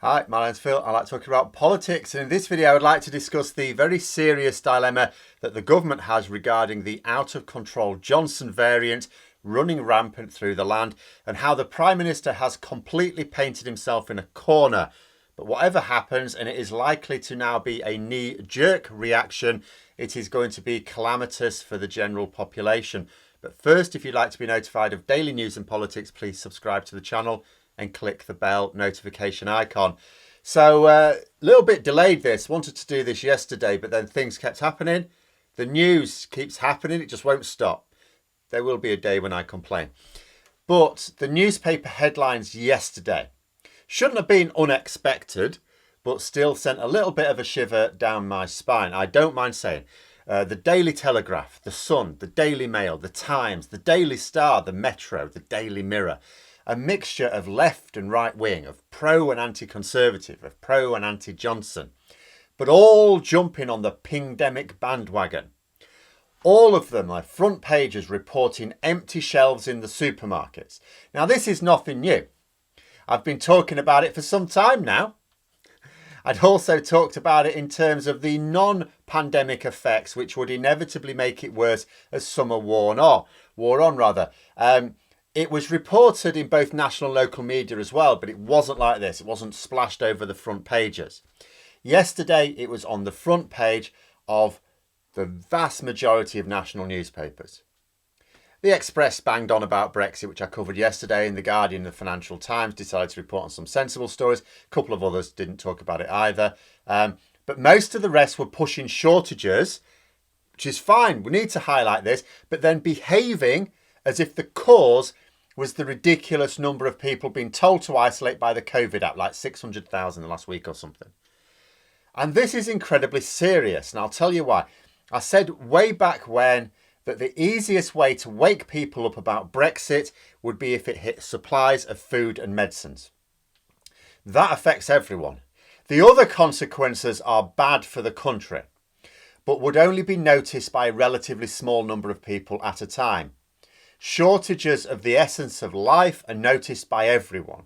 Hi, my name's Phil. I like talking about politics, and in this video I would like to discuss the very serious dilemma that the government has regarding the out-of-control Johnson variant running rampant through the land and how the Prime Minister has completely painted himself in a corner. But whatever happens, and it is likely to now be a knee-jerk reaction, it is going to be calamitous for the general population. But first, if you'd like to be notified of daily news and politics, please subscribe to the channel and click the bell notification icon. So a little bit delayed this. Wanted to do this yesterday, but then things kept happening. The news keeps happening. It just won't stop. There will be a day when I complain. But the newspaper headlines yesterday shouldn't have been unexpected, but still sent a little bit of a shiver down my spine. I don't mind saying. The Daily Telegraph, The Sun, the Daily Mail, the Times, the Daily Star, the Metro, the Daily Mirror. A mixture of left and right wing, of pro and anti-conservative, of pro and anti-Johnson, but all jumping on the pingdemic bandwagon. All of them are front pages reporting empty shelves in the supermarkets. Now, this is nothing new. I've been talking about it for some time now. I'd also talked about it in terms of the non-pandemic effects, which would inevitably make it worse as summer wore on. It was reported in both national and local media as well, but it wasn't like this. It wasn't splashed over the front pages. Yesterday, it was on the front page of the vast majority of national newspapers. The Express banged on about Brexit, which I covered yesterday, and The Guardian and the Financial Times decided to report on some sensible stories. A couple of others didn't talk about it either. But most of the rest were pushing shortages, which is fine. We need to highlight this, but then behaving as if the cause was the ridiculous number of people being told to isolate by the COVID app, like 600,000 the last week or something. And this is incredibly serious, and I'll tell you why. I said way back when that the easiest way to wake people up about Brexit would be if it hit supplies of food and medicines. That affects everyone. The other consequences are bad for the country, but would only be noticed by a relatively small number of people at a time. Shortages of the essence of life are noticed by everyone.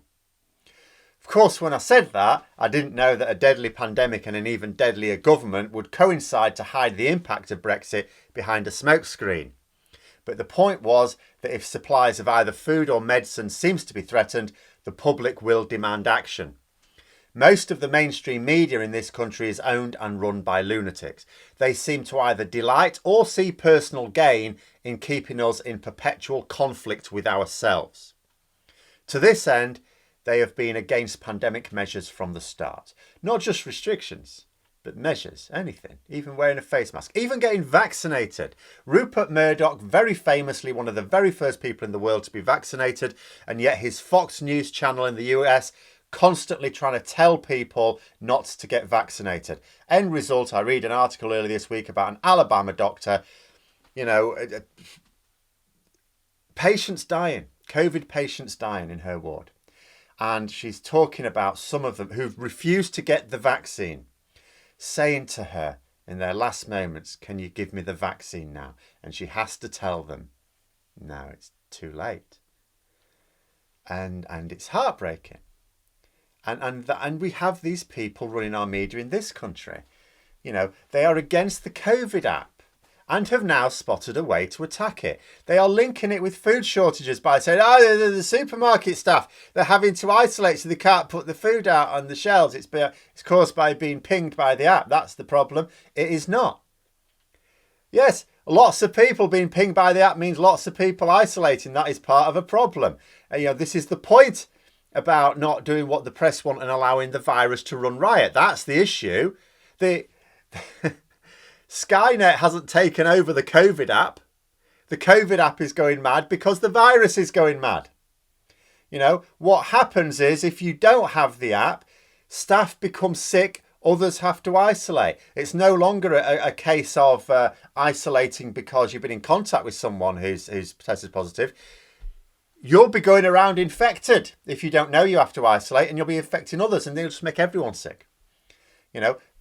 Of course, when I said that, I didn't know that a deadly pandemic and an even deadlier government would coincide to hide the impact of Brexit behind a smokescreen. But the point was that if supplies of either food or medicine seems to be threatened, the public will demand action. Most of the mainstream media in this country is owned and run by lunatics. They seem to either delight or see personal gain in keeping us in perpetual conflict with ourselves. To this end, they have been against pandemic measures from the start. Not just restrictions, but measures, anything, even wearing a face mask, even getting vaccinated. Rupert Murdoch, very famously one of the very first people in the world to be vaccinated, and yet his Fox News channel in the US constantly trying to tell people not to get vaccinated. End result, I read an article earlier this week about an Alabama doctor, patients dying, COVID patients dying in her ward. And she's talking about some of them who've refused to get the vaccine, saying to her in their last moments, "Can you give me the vaccine now?" And she has to tell them, "No, it's too late." And it's heartbreaking. And we have these people running our media in this country. They are against the COVID app and have now spotted a way to attack it. They are linking it with food shortages by saying, the supermarket staff, they're having to isolate so they can't put the food out on the shelves. It's caused by being pinged by the app. That's the problem. It is not. Yes, lots of people being pinged by the app means lots of people isolating. That is part of a problem. This is the point about not doing what the press want and allowing the virus to run riot. That's the issue. Skynet hasn't taken over the COVID app. The COVID app is going mad because the virus is going mad. What happens is if you don't have the app, staff become sick, others have to isolate. It's no longer a case of isolating because you've been in contact with someone who's tested positive. You'll be going around infected. If you don't know, you have to isolate and you'll be infecting others and they'll just make everyone sick.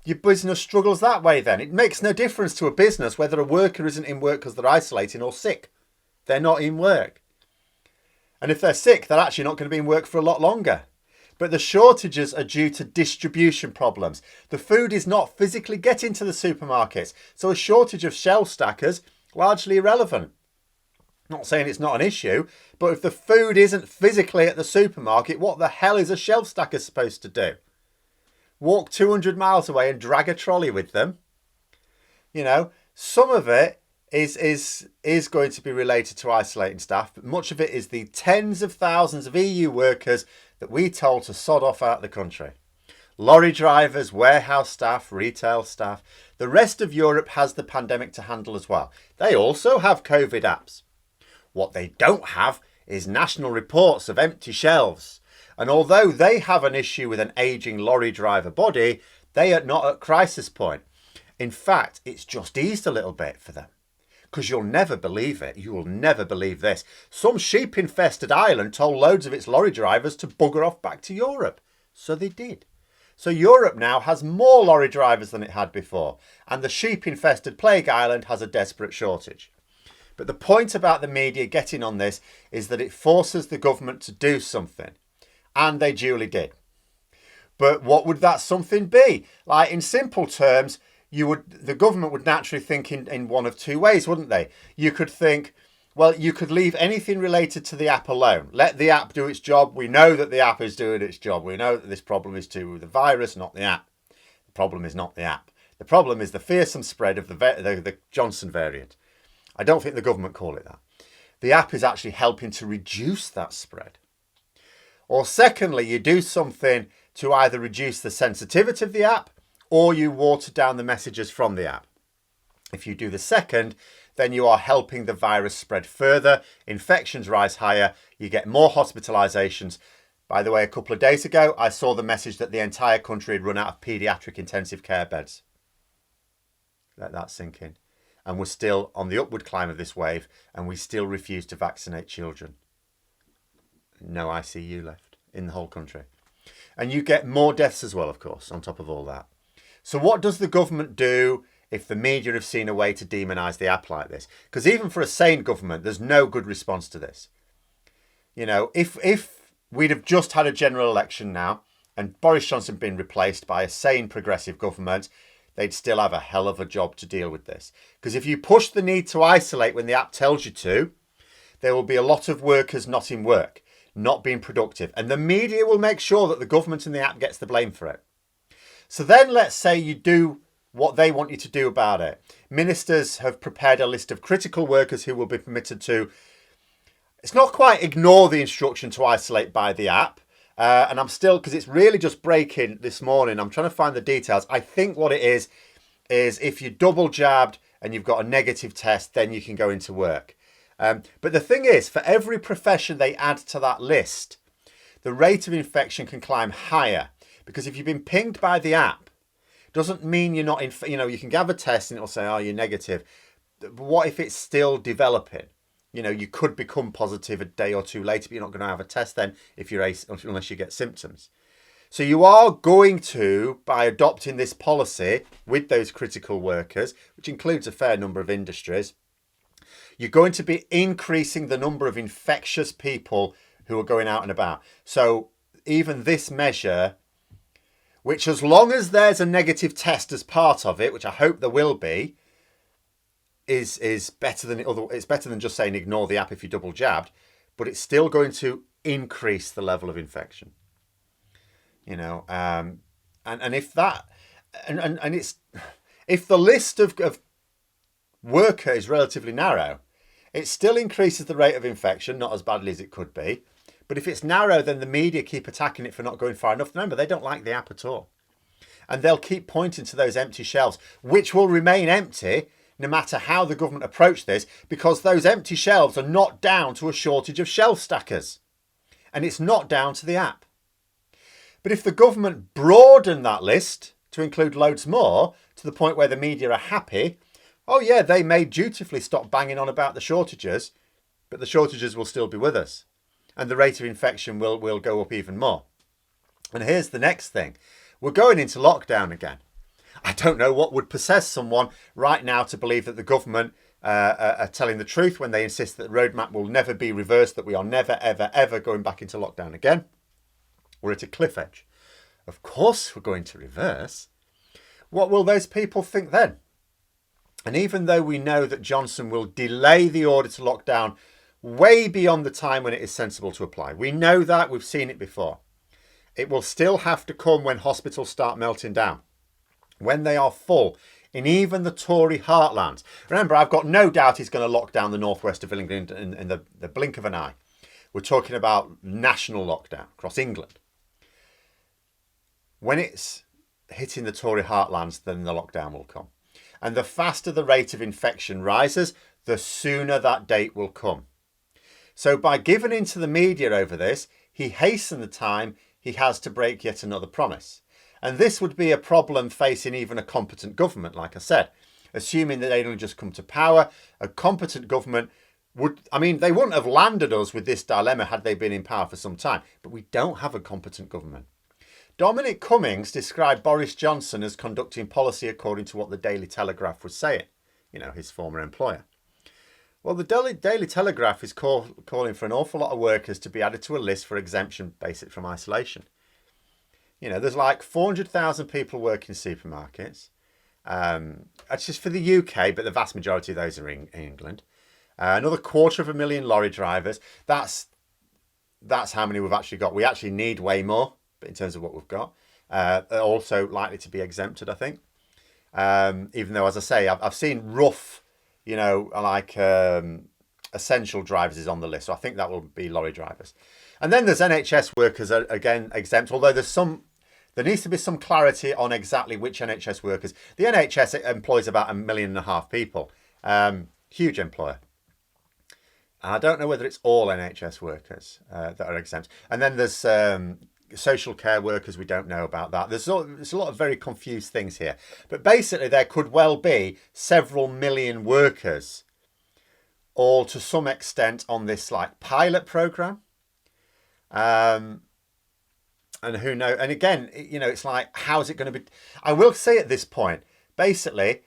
Your business struggles that way then. It makes no difference to a business whether a worker isn't in work because they're isolating or sick. They're not in work. And if they're sick, they're actually not going to be in work for a lot longer. But the shortages are due to distribution problems. The food is not physically getting to the supermarkets, so a shortage of shelf stackers, largely irrelevant. Not saying it's not an issue, but if the food isn't physically at the supermarket, what the hell is a shelf stacker supposed to do? Walk 200 miles away and drag a trolley with them? You know, some of it is going to be related to isolating staff, but much of it is the tens of thousands of EU workers that we told to sod off out of the country. Lorry drivers, warehouse staff, retail staff. The rest of Europe has the pandemic to handle as well. They also have COVID apps. What they don't have is national reports of empty shelves. And although they have an issue with an ageing lorry driver body, they are not at crisis point. In fact, it's just eased a little bit for them. Because you'll never believe it. You will never believe this. Some sheep-infested island told loads of its lorry drivers to bugger off back to Europe. So they did. So Europe now has more lorry drivers than it had before. And the sheep-infested plague island has a desperate shortage. But the point about the media getting on this is that it forces the government to do something. And they duly did. But what would that something be? Like, in simple terms, the government would naturally think in one of two ways, wouldn't they? You could think, well, you could leave anything related to the app alone. Let the app do its job. We know that the app is doing its job. We know that this problem is to the virus, not the app. The problem is not the app. The problem is the fearsome spread of the Johnson variant. I don't think the government call it that. The app is actually helping to reduce that spread. Or secondly, you do something to either reduce the sensitivity of the app or you water down the messages from the app. If you do the second, then you are helping the virus spread further, infections rise higher, you get more hospitalisations. By the way, a couple of days ago, I saw the message that the entire country had run out of paediatric intensive care beds. Let that sink in. And we're still on the upward climb of this wave, and we still refuse to vaccinate children. No ICU left in the whole country. And you get more deaths as well, of course, on top of all that. So what does the government do if the media have seen a way to demonise the app like this? Because even for a sane government, there's no good response to this. You know, if we'd have just had a general election now and Boris Johnson been replaced by a sane progressive government, they'd still have a hell of a job to deal with this. Because if you push the need to isolate when the app tells you to, there will be a lot of workers not in work, not being productive. And the media will make sure that the government and the app gets the blame for it. So then let's say you do what they want you to do about it. Ministers have prepared a list of critical workers who will be permitted to, it's not quite ignore the instruction to isolate by the app. And I'm still, because it's really just breaking this morning, I'm trying to find the details. I think what it is if you're double jabbed and you've got a negative test, then you can go into work. But the thing is, for every profession they add to that list, the rate of infection can climb higher. Because if you've been pinged by the app, doesn't mean you're not, you can have a test and it'll say, oh, you're negative. But what if it's still developing? You could become positive a day or two later, but you're not going to have a test then unless you get symptoms. So you are going to, by adopting this policy with those critical workers, which includes a fair number of industries, you're going to be increasing the number of infectious people who are going out and about. So even this measure, which as long as there's a negative test as part of it, which I hope there will be, is better than it's better than just saying ignore the app if you're double jabbed, but it's still going to increase the level of infection. And if that and it's if the list of worker is relatively narrow, it still increases the rate of infection, not as badly as it could be. But if it's narrow, then the media keep attacking it for not going far enough. Remember, they don't like the app at all. And they'll keep pointing to those empty shelves, which will remain empty no matter how the government approach this, because those empty shelves are not down to a shortage of shelf stackers. And it's not down to the app. But if the government broaden that list to include loads more, to the point where the media are happy, oh yeah, they may dutifully stop banging on about the shortages, but the shortages will still be with us. And the rate of infection will go up even more. And here's the next thing. We're going into lockdown again. I don't know what would possess someone right now to believe that the government are telling the truth when they insist that the roadmap will never be reversed, that we are never, ever, ever going back into lockdown again. We're at a cliff edge. Of course we're going to reverse. What will those people think then? And even though we know that Johnson will delay the order to lock down way beyond the time when it is sensible to apply, we know that, we've seen it before. It will still have to come when hospitals start melting down, when they are full in even the Tory heartlands. Remember, I've got no doubt he's going to lock down the northwest of England in the blink of an eye. We're talking about national lockdown across England. When it's hitting the Tory heartlands, then the lockdown will come. And the faster the rate of infection rises, the sooner that date will come. So by giving in to the media over this, he hastened the time he has to break yet another promise. And this would be a problem facing even a competent government, like I said. Assuming that they'd only just come to power, a competent government they wouldn't have landed us with this dilemma had they been in power for some time. But we don't have a competent government. Dominic Cummings described Boris Johnson as conducting policy according to what the Daily Telegraph was saying, his former employer. Well, the Daily Telegraph is calling for an awful lot of workers to be added to a list for exemption basically from isolation. There's like 400,000 people work in supermarkets. That's just for the UK, but the vast majority of those are in England. Another 250,000 lorry drivers. That's how many we've actually got. We actually need way more, but in terms of what we've got. Are also likely to be exempted, I think. Even though, as I say, I've seen rough, essential drivers is on the list. So I think that will be lorry drivers. And then there's NHS workers are again exempt, although there needs to be some clarity on exactly which NHS workers. The NHS employs about 1.5 million people. Huge employer. And I don't know whether it's all NHS workers that are exempt. And then there's social care workers. We don't know about that. There's a lot of very confused things here. But basically, there could well be several million workers, all to some extent on this pilot program. And who knows? And again, it's like, how's it going to be? I will say at this point, basically,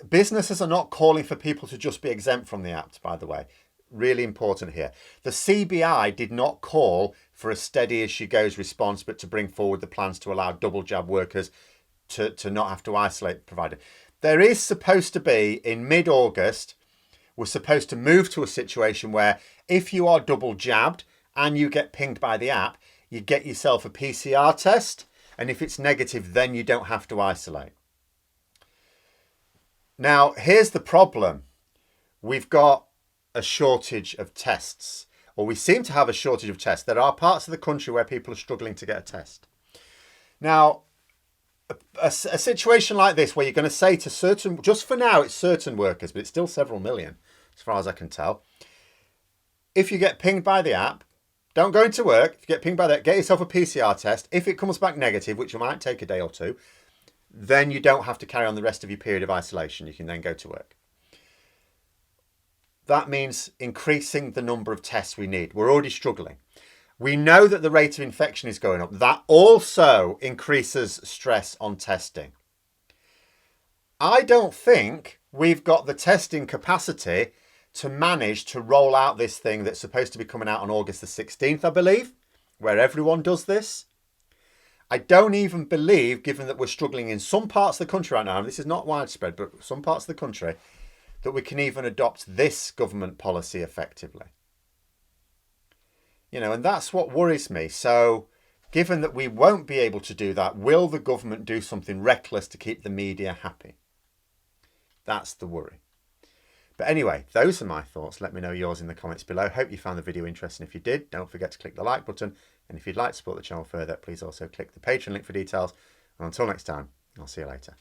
businesses are not calling for people to just be exempt from the Act, by the way. Really important here. The CBI did not call for a steady as she goes response, but to bring forward the plans to allow double jab workers to not have to isolate the provider. There is supposed to be, in mid-August, we're supposed to move to a situation where if you are double jabbed and you get pinged by the app, you get yourself a PCR test. And if it's negative, then you don't have to isolate. Now, here's the problem. We've got a shortage of tests, or we seem to have a shortage of tests. There are parts of the country where people are struggling to get a test. Now, a situation like this where you're going to say to certain, just for now, it's certain workers, but it's still several million, as far as I can tell. If you get pinged by the app, don't go into work. If you get pinged by that, get yourself a PCR test. If it comes back negative, which might take a day or two, then you don't have to carry on the rest of your period of isolation. You can then go to work. That means increasing the number of tests we need. We're already struggling. We know that the rate of infection is going up. That also increases stress on testing. I don't think we've got the testing capacity to manage to roll out this thing that's supposed to be coming out on August the 16th, I believe, where everyone does this. I don't even believe, given that we're struggling in some parts of the country right now, and this is not widespread, but some parts of the country, that we can even adopt this government policy effectively. And that's what worries me. So given that we won't be able to do that, will the government do something reckless to keep the media happy? That's the worry. But anyway, those are my thoughts. Let me know yours in the comments below. Hope you found the video interesting. If you did, don't forget to click the like button. And if you'd like to support the channel further, please also click the Patreon link for details. And until next time, I'll see you later.